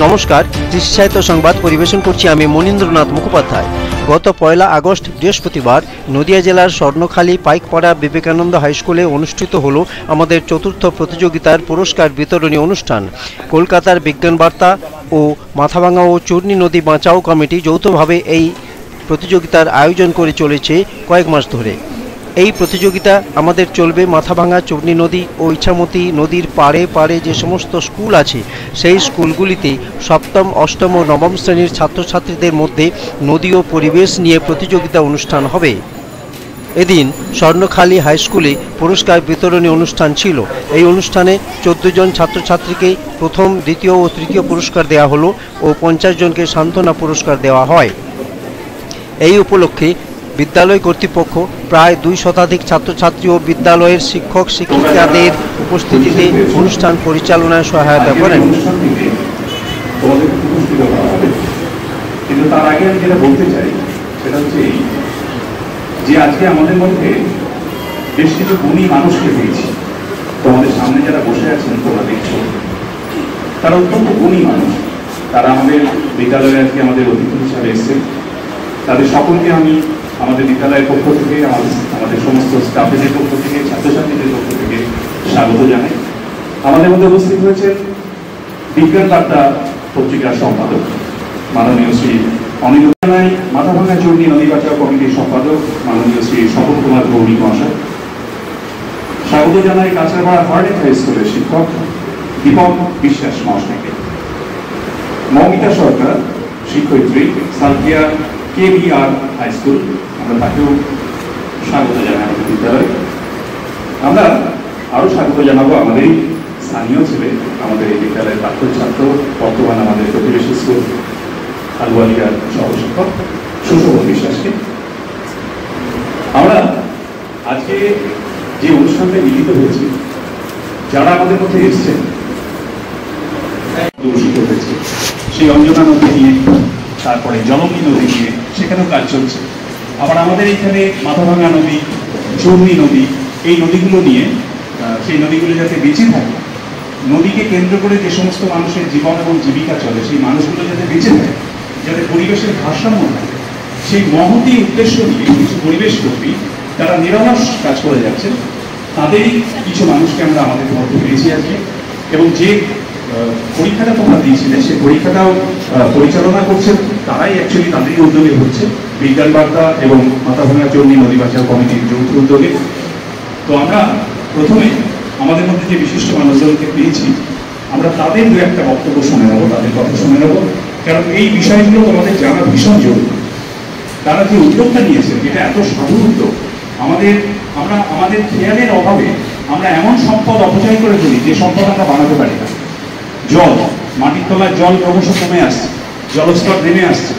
নমস্কার, কৃষি সাহিত্য সংবাদ পরিবেশন করছি আমি মনীন্দ্রনাথ মুখোপাধ্যায়। গত 1 আগস্ট বৃহস্পতিবার নদিয়া জেলার স্বর্ণখালী পাইকপাড়া বিবেকানন্দ হাইস্কুলে অনুষ্ঠিত হল আমাদের চতুর্থ প্রতিযোগিতার পুরস্কার বিতরণী অনুষ্ঠান। কলকাতার বিজ্ঞান বার্তা ও মাথাভাঙা ও চূর্ণী নদী বাঁচাও কমিটি যৌথভাবে এই প্রতিযোগিতার আয়োজন করে চলেছে কয়েক মাস ধরে। এই প্রতিযোগিতা আমাদের চলবে মাথাভাঙা, চূর্ণী নদী ও ইছামতি নদীর পাড়ে পাড়ে যে সমস্ত স্কুল আছে সেই স্কুলগুলিতে সপ্তম, অষ্টম ও নবম শ্রেণীর ছাত্রছাত্রীদের মধ্যে নদী ও পরিবেশ নিয়ে প্রতিযোগিতা অনুষ্ঠান হবে। এদিন স্বর্ণখালী হাইস্কুলে পুরস্কার বিতরণী অনুষ্ঠান ছিল। এই অনুষ্ঠানে 14 জন ছাত্রছাত্রীকে প্রথম, দ্বিতীয় ও তৃতীয় পুরস্কার দেওয়া হলো ও 50 জনকে সান্ত্বনা পুরস্কার দেওয়া হয়। এই উপলক্ষে বিদ্যালয় কর্তৃপক্ষ প্রায় 2 শতাধিক ছাত্রছাত্রী ও বিদ্যালয়ের শিক্ষক শিক্ষিকাদের উপস্থিতিতে অনুষ্ঠান পরিচালনায় সহায়তা করেন। কিন্তু তার আগে আমি যেটা বলতে চাই সেটা হচ্ছে যে আজকে আমাদের মধ্যে বেশ কিছু গুণী মানুষকে পেয়েছি। তোমাদের সামনে যারা বসে আছেন তোমরা দেখছো, তারা অত্যন্ত গুণী মানুষ। তারা আমাদের বিদ্যালয়ে আজকে আমাদের অতিথি হিসাবে এসেছেন। তাদের সকলকে আমি আমাদের বিদ্যালয়ের পক্ষ থেকে, আমাদের সমস্ত স্টাফের পক্ষ থেকে, ছাত্রছাত্রীদের পক্ষ থেকে স্বাগত জানাই। আমাদের মধ্যে উপস্থিত হয়েছেন বিজ্ঞান বার্তা পত্রিকার সম্পাদক মাননীয় শ্রী অনিল জানাই, মাথাভাঙা চূর্ণী নদী বাঁচাও কমিটির সম্পাদক মাননীয় শ্রী স্বপন কুমার গৌরী মহাশয়। স্বাগত জানাই কাঁচরাপাড়া হার্ডেক হাই স্কুলের শিক্ষক দীপক বিশ্বাস মহাশয়কে। মৌমিতা সরকার, শিক্ষয়িত্রী, সালকিয়া KBR হাই স্কুল, আমরা তাকেও স্বাগত জানাই আমাদের বিদ্যালয়ে। আমরা আরো স্বাগত জানাবো আমাদের স্থানীয় ছেলে, আমাদের এই বিদ্যালয়ের প্রাক্তন ছাত্র, বর্তমান আমাদের প্রতিবেশী স্কুল আলুয়ালিয়ার সহশিক্ষক সুশোভন বিশ্বাসকে। আমরা আজকে যে অনুষ্ঠানটা মিলিত হয়েছি, যারা আমাদের মধ্যে এসছেন দূষিত হয়েছে, সেই অঞ্জনা নদী নিয়ে, তারপরে জলমী নদী নিয়ে সেখানেও কাজ চলছে। আবার আমাদের এখানে মাথাভাঙা নদী, চূর্ণী নদী, এই নদীগুলো নিয়ে, সেই নদীগুলো যাতে বেঁচে থাকে, নদীকে কেন্দ্র করে যে সমস্ত মানুষের জীবন এবং জীবিকা চলে, সেই মানুষগুলো যাতে বেঁচে থাকে, যাতে পরিবেশের ভারসাম্য থাকে, সেই মহতী উদ্দেশ্য নিয়ে কিছু পরিবেশ কর্মী যারা নিরলস কাজ করে যাচ্ছেন, তাদেরই কিছু মানুষকে আমরা আমাদের মধ্যে পেয়েছি আজকে। এবং যে পরীক্ষাটা তোমরা দিয়েছিলে সেই পরীক্ষাটাও পরিচালনা করছেন তারাই, অ্যাকচুয়ালি তাদেরই উদ্যোগে হচ্ছে, বিজ্ঞান বার্তা এবং মাথাভাঙা চূর্ণী নদী বাঁচাও কমিটির যৌথ উদ্যোগে। তো আমরা প্রথমে আমাদের মধ্যে যে বিশিষ্ট মানুষজনকে পেয়েছি, আমরা তাদের দু একটা বক্তব্য শুনে নেবো, তাদের কথা শুনে নেবো, কারণ এই বিষয়গুলো তোমাদের জানা ভীষণ জরুরি। তারা যে উদ্যোগটা নিয়েছেন, যেটা এত সাধু উদ্যোগ, আমাদের খেয়ালের অভাবে আমরা এমন সম্পদ অপচয় করে ফেলি যে সম্পদ আমরা বানাতে পারি না। জল, মাটির তলায় জল ক্রমশ কমে আসছে, জলস্তর নেমে আসছে।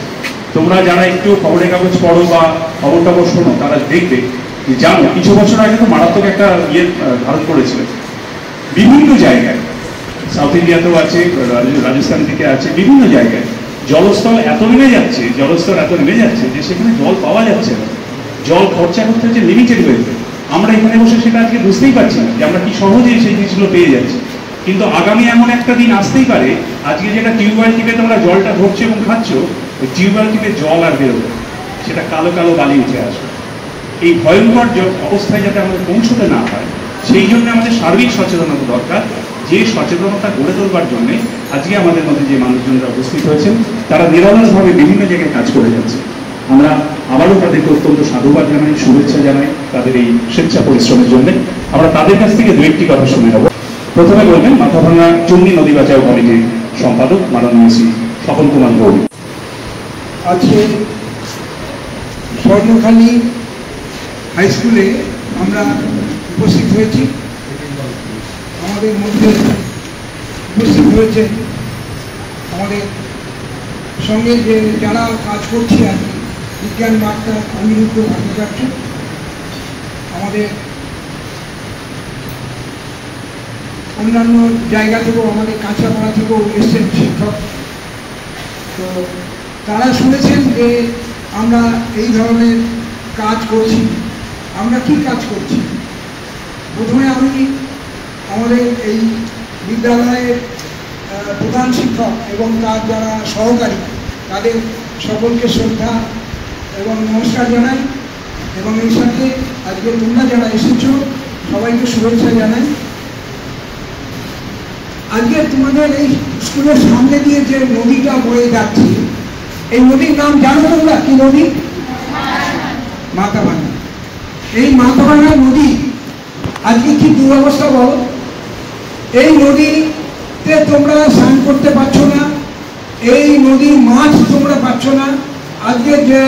তোমরা যারা একটু খবরের কাগজ পড়ো বা খবর টবর শোনো, তারা দেখবে যে জানো কিছু বছর আগে তো মারাত্মক একটা ধারণ করেছিল বিভিন্ন জায়গায়, সাউথ ইন্ডিয়াতেও আছে, রাজস্থান থেকে আছে, বিভিন্ন জায়গায় জলস্তর এত নেমে যাচ্ছে যে সেখানে জল পাওয়া যাচ্ছে না। জল খরচা করতে হচ্ছে লিমিটেড ওয়েতে। আমরা এখানে বসে সেটা আজকে বুঝতেই পারছি না যে আমরা কি সহজেই সেই জিনিসগুলো পেয়ে যাচ্ছি। কিন্তু আগামী এমন একটা দিন আসতেই পারে, আজকে যেটা টিউবওয়েল টিপে তোমরা জলটা ধরছো এবং খাচ্ছ, ওই টিউবওয়েল টিপে জল আর বেরোবে, সেটা কালো কালো বালি উঠে আসবে। এই ভয়ঙ্কর অবস্থায় যাতে আমাদের পৌঁছতে না হয়, সেই জন্য আমাদের সার্বিক সচেতনতা দরকার। যে সচেতনতা গড়ে তোলবার জন্যে আজকে আমাদের মধ্যে যে মানুষজনরা উপস্থিত হয়েছেন, তারা নিরলসভাবে বিভিন্ন জায়গায় কাজ করে যাচ্ছে। আমরা আবারও তাদেরকে অত্যন্ত সাধুবাদ জানাই, শুভেচ্ছা জানাই তাদের এই স্বেচ্ছা পরিশ্রমের জন্য। আমরা তাদের কাছ থেকে দু একটি কথা শুনে নেব। প্রথমে বলবেন মাথাভাঙা চূর্ণী নদী বাঁচাও কমিটির সম্পাদক মাননীয় শ্রী স্বপন কুমার গৌরী। আজকে স্বর্ণখালী হাই স্কুলে আমরা উপস্থিত হয়েছি। আমাদের মধ্যে উপস্থিত হয়েছে আমাদের সঙ্গে যে যারা কাজ করছে আর কি, বিজ্ঞান বার্তা অনিরুদ্ধ ভট্টাচার্য, আমাদের অন্যান্য জায়গা থেকেও, আমাদের কাঁচরাপাড়া থেকেও এসছেন শিক্ষক। তো তারা শুনেছেন যে আমরা এই ধরনের কাজ করছি। আমরা কি কাজ করছি? প্রথমে আমি আমাদের এই বিদ্যালয়ের প্রধান শিক্ষক এবং তার যারা সহকারী তাদের সকলকে শ্রদ্ধা এবং নমস্কার জানাই, এবং এই সাথে আজকে তোমরা যারা এসেছো সবাইকে শুভেচ্ছা জানাই। আজকে তোমাদের এই স্কুলের সামনে দিয়ে যে নদীটা বয়ে যাচ্ছে, এই নদীর নাম জানো তোমরা? কি নদী? মাথাভাঙা। এই মাথাভাঙা নদী আজকে কি দুরবস্থা বলো। এই নদীতে তোমরা স্নান করতে পারছো না, এই নদীর মাছ তোমরা পাচ্ছ না। আজকে যে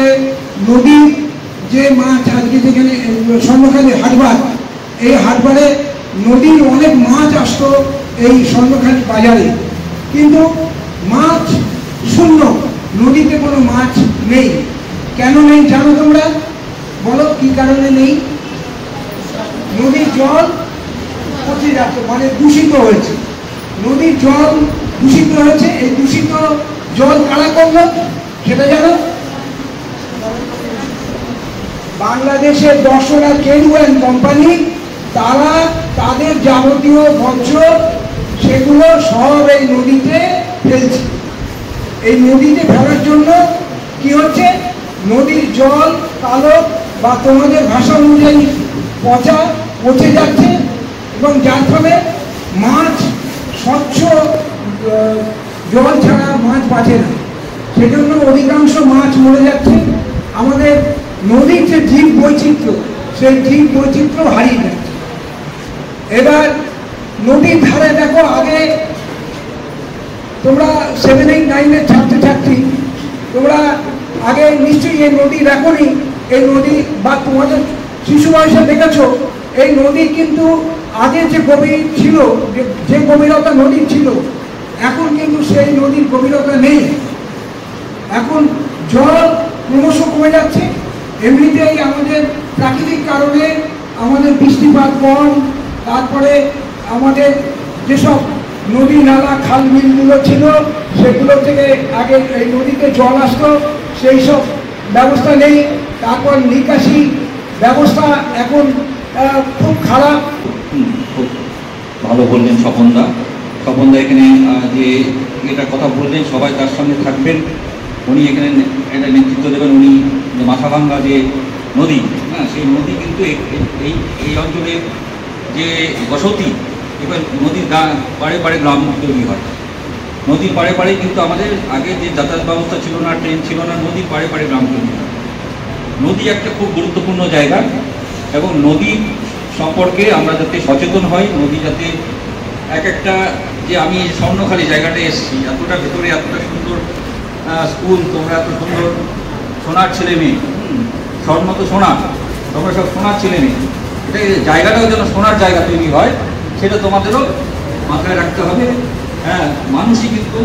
নদীর যে মাছ আজকে যেখানে স্বর্ণখালী হাটবার, এই হাটবারে নদীর অনেক মাছ আসতো এই স্বর্ণখালী বাজারে, কিন্তু মাছ শূন্য, নদীতে কোনো মাছ নেই। কেন নেই জানো তোমরা? বলো কি কারণে নেই? নদীর জল পচে যাচ্ছে, মানে দূষিত হয়েছে। নদীর জল দূষিত হয়েছে। এই দূষিত জল কারা করলো সেটা জানো? বাংলাদেশের 10টা কেরুয়ান কোম্পানি, তারা তাদের যাবতীয় বর্জ্য সেগুলো সব এই নদীতে ফেলছে। এই নদীতে ফেলার জন্য কি হচ্ছে? নদীর জল কালো বা তোমাদের ভাষা অনুযায়ী পচে যাচ্ছে, এবং যার ফলে মাছ স্বচ্ছ জল ছাড়া মাছ বাঁচে না, সেজন্য অধিকাংশ মাছ মরে যাচ্ছে। আমাদের নদীর যে জীব বৈচিত্র্য, সেই জীব বৈচিত্র্য হারিয়ে যাচ্ছে। এবার নদীর ধারে দেখো, আগে তোমরা 7, 8, 9-এর ছাত্রছাত্রী, তোমরা আগে নিশ্চয়ই এই নদী দেখোনি। এই নদী বা তোমাদের শিশু বয়সে দেখেছো, এই নদী কিন্তু আগে যে গভীর ছিল, যে গভীরতা নদীর ছিল, এখন কিন্তু সেই নদীর গভীরতা নেই। এখন জল ক্রমশ কমে যাচ্ছে। এমনিতেই আমাদের প্রাকৃতিক কারণে আমাদের বৃষ্টিপাত কম, তারপরে আমাদের যেসব নদী নালা খাল বিলগুলো ছিল সেগুলো থেকে আগে এই নদীতে জল আসতো, সেই সব ব্যবস্থা নেই। তারপর নিকাশি ব্যবস্থা এখন খুব খারাপ। খুব ভালো বললেন স্বপনদা। এখানে যে এটা কথা বললেন, সবাই তার সঙ্গে থাকবেন। উনি এখানে একটা নেতৃত্ব দেবেন। উনি যে মাথাভাঙ্গা যে নদী, হ্যাঁ, সেই নদী কিন্তু এই অঞ্চলের যে বসতি, এবার নদীর পাড়ে পাড়ে গ্রাম তৈরি হয়। নদীর পাড়ে পাড়ে কিন্তু আমাদের আগে যে যাতায়াত ব্যবস্থা ছিল না, ট্রেন ছিল না, নদীর পাড়ে পাড়ে গ্রাম তৈরি হয়। নদী একটা খুব গুরুত্বপূর্ণ জায়গা, এবং নদীর সম্পর্কে আমরা যাতে সচেতন হই। নদী যাতে একটা যে আমি স্বর্ণখালী জায়গাটায় এসেছি, এতটা ভেতরে এতটা সুন্দর স্কুল, তোমরা এত সুন্দর সোনার ছেলে মেয়ে, স্বর্ণ তো সোনা, তোমরা সব সোনার ছেলে মেয়ে, এটা জায়গাটাও যেন সোনার জায়গা তৈরি হয়, সেটা তোমাদেরও মাথায় রাখতে হবে। হ্যাঁ, মানুষই কিন্তু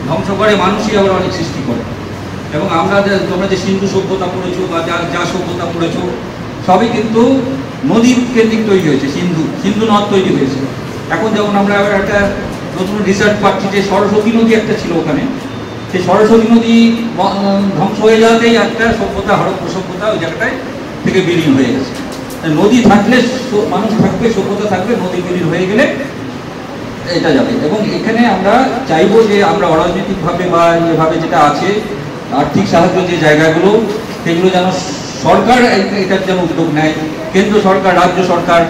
ধ্বংস করে, মানুষই আবার অনেক সৃষ্টি করে। এবং আমরা তোমরা যে সিন্ধু সভ্যতা পড়েছো বা যা সভ্যতা পড়েছো, সবই কিন্তু নদীর কেন্দ্রিক তৈরি হয়েছে। সিন্ধু নদ তৈরি হয়েছে। এখন যেমন আমরা একটা নতুন রিসার্চ পাচ্ছি যে সরস্বতী নদী একটা ছিল ওখানে, সেই সরস্বতী নদী ধ্বংস হয়ে যাওয়াতেই একটা সভ্যতা, হরপ্পা সভ্যতা ওই জায়গাটায় থেকে বিলীন হয়ে গেছে। নদী থাকলে মানুষ থাকবে, সভ্যতা থাকবে, নদী বিলীন হয়ে গেলে এটা যাবে। এবং এখানে আমরা চাইবো যে আমরা অরাজনৈতিকভাবে বা এভাবে যেটা আছে আর্থিক সাহায্য যে জায়গাগুলো, সেগুলো যেন সরকার এটার যেন উদ্যোগ নেয়, কেন্দ্র সরকার, রাজ্য সরকার,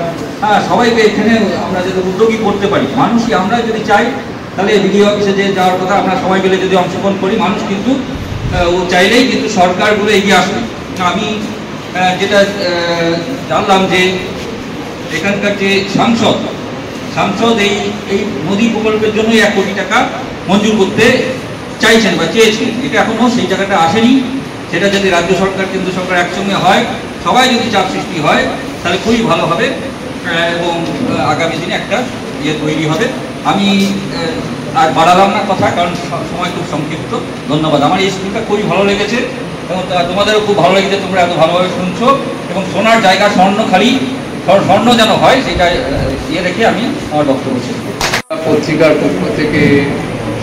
হ্যাঁ, সবাইকে এখানে আমরা যদি উদ্যোগী করতে পারি। মানুষই আমরা যদি চাই, তাহলে বিডিও অফিসে যে যাওয়ার কথা, আমরা সবাই মিলে যদি অংশগ্রহণ করি, মানুষ কিন্তু ও চাইলেই কিন্তু সরকারগুলো এগিয়ে আসবে। আমি যেটা জানলাম যে এখানকার যে সাংসদ এই নদী প্রকল্পের জন্য 1 কোটি টাকা মঞ্জুর করতে চাইছেন বা চেয়েছেন। এটা এখনো সেই জায়গাটা আসেনি। সেটা যদি রাজ্য সরকার, কেন্দ্র সরকার একসঙ্গে হয়, সবাই যদি চাপ সৃষ্টি হয়, তাহলে খুবই ভালো হবে এবং আগামী দিনে একটা তৈরি হবে। আমি আর বাড়ালাম না কথা, কারণ সময় খুব সংক্ষিপ্ত। ধন্যবাদ। আমার এই স্কুলটা খুবই ভালো লেগেছে এবং তোমাদেরও খুব ভালো লেগেছে, তোমরা এত ভালোভাবে শুনছো। এবং সোনার জায়গা স্বর্ণখালী, স্বর্ণ যেন হয়, সেটা রেখে আমি আমার বক্তব্য শেষ করব। পত্রিকার পক্ষ থেকে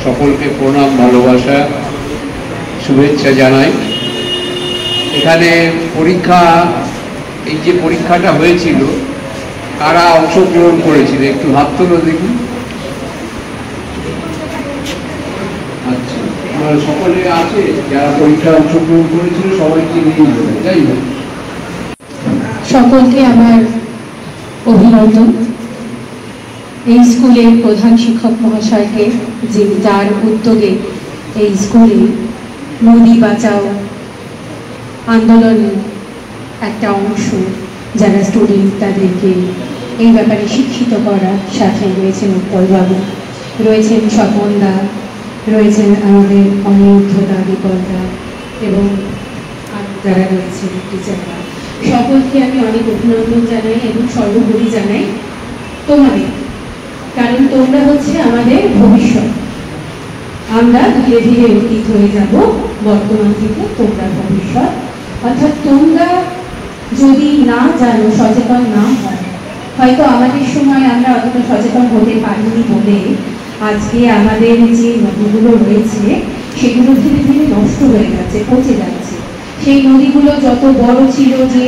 সকলকে প্রণাম, ভালোবাসা, শুভেচ্ছা জানাই। এখানে এই যে পরীক্ষাটা হয়েছিল, কারা অংশগ্রহণ করেছিল একটু হাত তুলো দেখি। আপনারা সকলে আছে যারা পরীক্ষায় অংশগ্রহণ করেছিল সবাইকে নিয়ে যাবে। যাই হোক, সকলকে আমার অভিনন্দন। এই স্কুলের প্রধান শিক্ষক মহাশয়কে, যে যার উদ্যোগে এই স্কুলে নদী বাঁচাও আন্দোলনের একটা অংশ যারা স্টুডেন্ট তাদেরকে এই ব্যাপারে শিক্ষিত করার সাথে রয়েছেন উৎপলবাবু, রয়েছেন স্বপনদা, রয়েছেন আমাদের অনিরুদ্ধদা, দীপলদা এবং আর যারা রয়েছেন টিচাররা, সকলকে আমি অনেক অভিনন্দন জানাই এবং সর্বোপরি জানাই তোমাদের, কারণ তোমরা হচ্ছে আমাদের ভবিষ্যৎ। আমরা ধীরে ধীরে অতীত হয়ে যাব, বর্তমান থেকে তোমরা ভবিষ্যৎ। অর্থাৎ তোমরা যদি না জানো, সচেতন না হয়, হয়তো আমাদের সময় আমরা অতটা সচেতন হতে পারিনি বলে আজকে আমাদের যে নদীগুলো রয়েছে সেগুলো ধীরে ধীরে নষ্ট হয়ে যাচ্ছে, পচে যাচ্ছে। সেই নদীগুলো যত বড় ছিল যে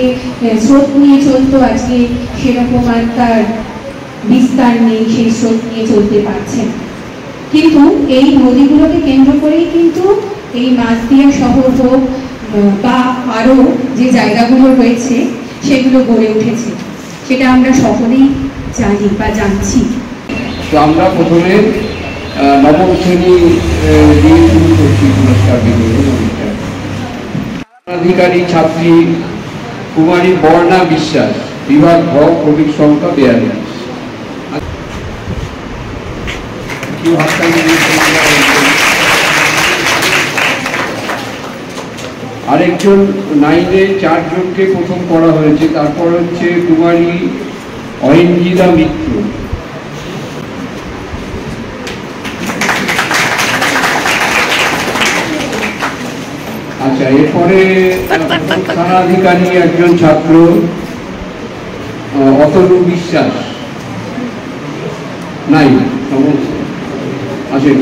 স্রোত নিয়ে চলতো, আজকে সেরকম আর তার বিস্তার নেই, সেই স্রোত নিয়ে চলতে পারছে না। কিন্তু এই নদীগুলোকে কেন্দ্র করেই কিন্তু এই মাছদিয়া শহর হোক বা আরও যে জায়গাগুলো রয়েছে সেগুলো গড়ে উঠেছে, সেটা আমরা সকলেই জানি বা জানছি। তো আমরা প্রথমে নবম শ্রেণী দিয়ে শুরু করছি পুরস্কার বিতরণ। অধিকারী ছাত্রী কুমারী বর্ণা বিশ্বাস, বিভাগ ভ, ক্রমিক সংখ্যা 42। আরেকজন 9-এ 4 জনকে প্রথম করা হয়েছে। তারপর হচ্ছে কুমারী অহিঞ্জিতা মিত্র। আচ্ছা, এরপরে থানাধিকারী একজন ছাত্র অতনু বিশ্বাস, নাই আসেন।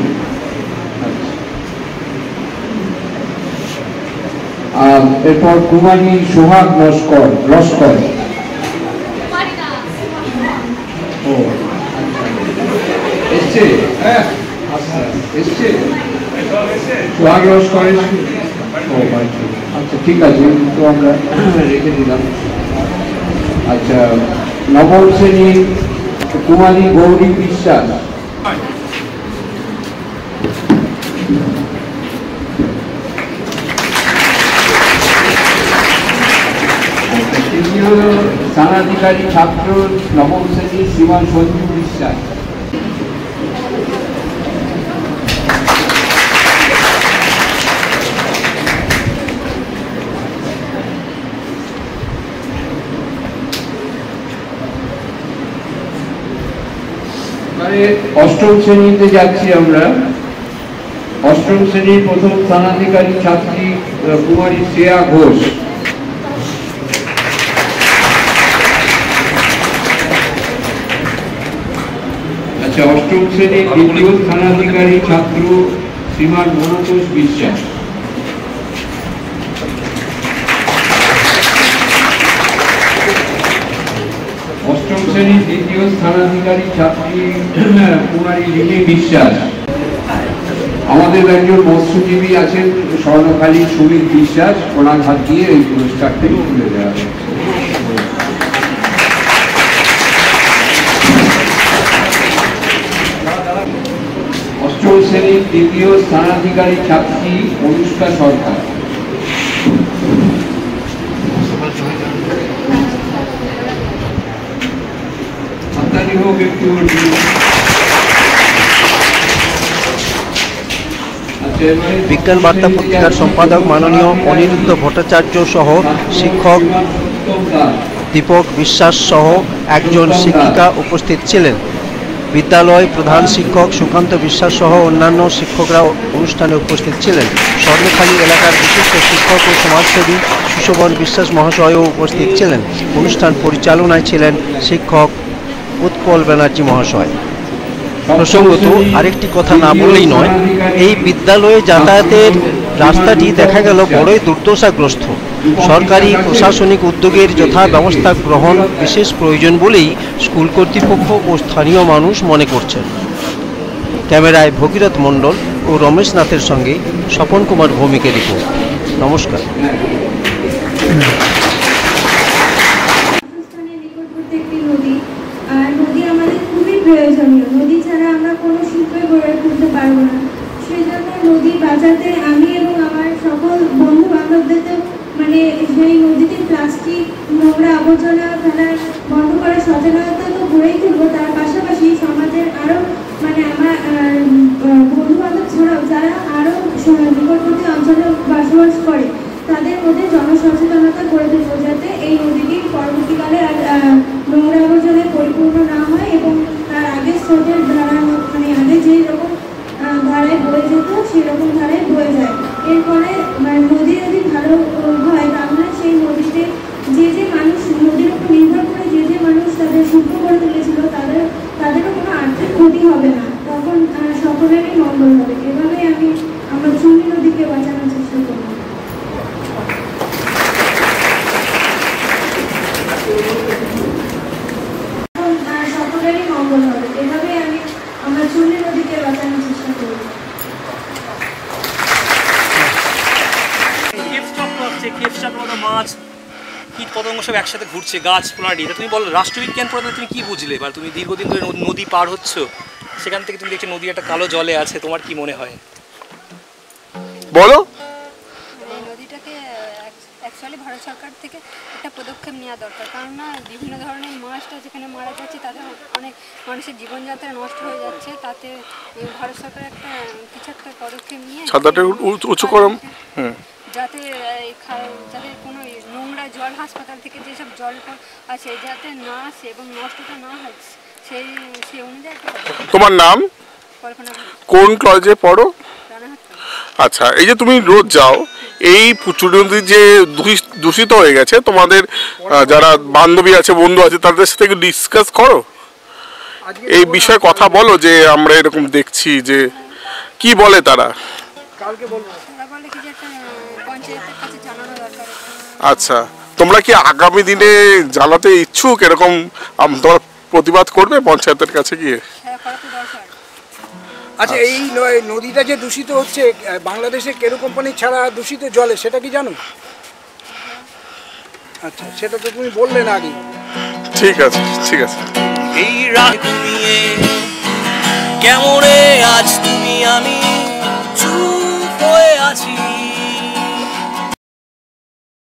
এরপর কুমারী সোহাগ লস্কর। এসছে সোহাগ লস্কর। আচ্ছা, ঠিক আছে, তো আমরা রেখে দিলাম। আচ্ছা, নবম শ্রেণীর কুমারী গৌরী বিশ্বাস। তৃতীয় স্থানাধিকারী ছাত্র নবম শ্রেণীর শ্রীমান সঞ্জু বিশ্বাস। অষ্টম শ্রেণীতে যাচ্ছি আমরা। অষ্টম শ্রেণীর প্রথম স্থানাধিকারী ছাত্রী কুমারী শ্রেয়া ঘোষ। আচ্ছা, অষ্টম শ্রেণীর দ্বিতীয় স্থানাধিকারী ছাত্র শ্রীমান মনোতোষ বিশ্বাস। অষ্টম শ্রেণীর দ্বিতীয় স্থানাধিকারী ছাত্রী কুমারী লিলি বিশ্বাস। আমাদের একজন মৎস্যজীবী আছেন স্বর্ণখালী সুমিত বিশ্বাস, ওনার হাত দিয়ে এই পুরস্কারটি তুলে দেওয়া হবে। অষ্টম শ্রেণীর দ্বিতীয় স্থানাধিকারী ছাত্রী অনুষ্কা সরকার। বিজ্ঞান বার্তা পত্রিকার সম্পাদক মাননীয় অনিরুদ্ধ ভট্টাচার্য সহ শিক্ষক দীপক বিশ্বাস সহ একজন শিক্ষিকা উপস্থিত ছিলেন। বিদ্যালয় প্রধান শিক্ষক সুকান্ত বিশ্বাস সহ অন্যান্য শিক্ষকরা অনুষ্ঠানে উপস্থিত ছিলেন। স্বর্ণখালী এলাকার বিশিষ্ট শিক্ষক ও সমাজসেবী সুশোভন বিশ্বাস মহাশয়ও উপস্থিত ছিলেন। অনুষ্ঠান পরিচালনায় ছিলেন শিক্ষক উৎপল ব্যানার্জি মহাশয়। প্রসঙ্গত আরেকটি কথা না বললেই নয়, এই বিদ্যালয়ে যাতায়াতের রাস্তাটি দেখা গেল বড়ই দুর্দশাগ্রস্ত। সরকারি প্রশাসনিক উদ্যোগের যথা ব্যবস্থা গ্রহণ বিশেষ প্রয়োজন বলেই স্কুল কর্তৃপক্ষ ও স্থানীয় মানুষ মনে করছেন। ক্যামেরায় ভগীরথ মণ্ডল ও রমেশ নাথের সঙ্গে স্বপন কুমার ভৌমিকের রিপোর্ট। নমস্কার। নদী আমাদের খুবই প্রয়োজনীয়। নদী ছাড়া আমরা কোনো শিল্পই গড়ে তুলতে পারবো না। সেই জন্য নদী বাঁচাতে আমি এবং আমার সকল বন্ধু বান্ধবদেরকেও সেই নদীতে প্লাস্টিক নোংরা আবর্জনা ফেলা বন্ধ করার সচেতনতা তো গড়েই তুলবো। তার পাশাপাশি সমাজের আরও আমার বন্ধু বান্ধব ছাড়াও যারা আরও নিকটবর্তী অঞ্চলে বসবাস করে তাদের মধ্যে জনসচেতনতা গড়ে তুলবো, যাতে এই নদীটি পরবর্তীকালে নোংরা আবর্জনায় পরিপূর্ণ না হয় এবং তার আগের স্রোতের ধারা আগে যে রকম ধারায় বয়ে যেত সেরকম ধারায় বয়ে যায়। এরপরে নদী যদি ভালো হয় তাহলে সেই নদীতে যে মানুষ নদীর উপর নির্ভর করে যে মানুষ তাদের শিল্প করে তুলেছিল তাদেরও কোনো আর্থিক ক্ষতি হবে না, তখন সকলেরই মঙ্গল হবে। এভাবে আমরা চুনি নদীকে বাঁচানোর চেষ্টা করব। সকলেরই মঙ্গল হবে, এভাবে আমরা চুনি নদীকে বাঁচানোর চেষ্টা করব। মাছ কীট পতঙ্গ সব একসাথে ঘুরছে, গাছ প্রাণী। এটা তুমি বলো, রাষ্ট্রবিজ্ঞান পড়াতে তুমি কি বুঝলে? বা তুমি দীর্ঘদিন ধরে নদী পার হচ্ছ, সেখান থেকে তুমি দেখছো নদী একটা কালো জলে আছে, তোমার কি মনে হয় বলো? নদীটাকে অ্যাকচুয়ালি ভারত সরকার থেকে একটা পদক্ষেপ নেওয়া দরকার, কারণ বিভিন্ন ধরনের মাছটা যেখানে মারা যাচ্ছে তাতে অনেক মানুষের জীবনযাত্রা নষ্ট হয়ে যাচ্ছে। তাতে ভারত সরকার কিছু একটা পদক্ষেপ নিয়ে উঁচু করম যাতে কোনো নোংরা জল হাসপাতাল থেকে যেসব জল আছে যাতে না আসে এবং নষ্টটা না হয়, সেই অনুযায়ী। তোমার নাম? কল্পনা। কোন কলেজে পড়ো? আচ্ছা, এই যে তুমি রোজ যাও, এই চুনি নদী যে দূষিত হয়ে গেছে, তোমাদের যারা বান্ধবী আছে, বন্ধু আছে, তাদের সাথে ডিসকাস করো, এই বিষয়ে কথা বলো যে আমরা এরকম দেখছি, যে কি বলে তারা? কালকে বলবো। তারা বলে কি যে একটা পঞ্চায়েতের কাছে জানানো দরকার। আচ্ছা, তোমরা কি আগামী দিনে জানাতে ইচ্ছুক এরকম? তোমরা প্রতিবাদ করবে পঞ্চায়েতের কাছে গিয়ে? হ্যাঁ, করা তো দরকার। আচ্ছা, এই নদীটা যে দূষিত হচ্ছে, বাংলাদেশে কেরু কোম্পানি ছাড়া দূষিত জলে, সেটা কি জানো? আচ্ছা, সেটা তো তুমি বললে না আগে। ঠিক আছে, ঠিক আছে। এই রাত ঘুমিয়ে কেমনে আজ তুমি আমি চুপ হয়ে আছি।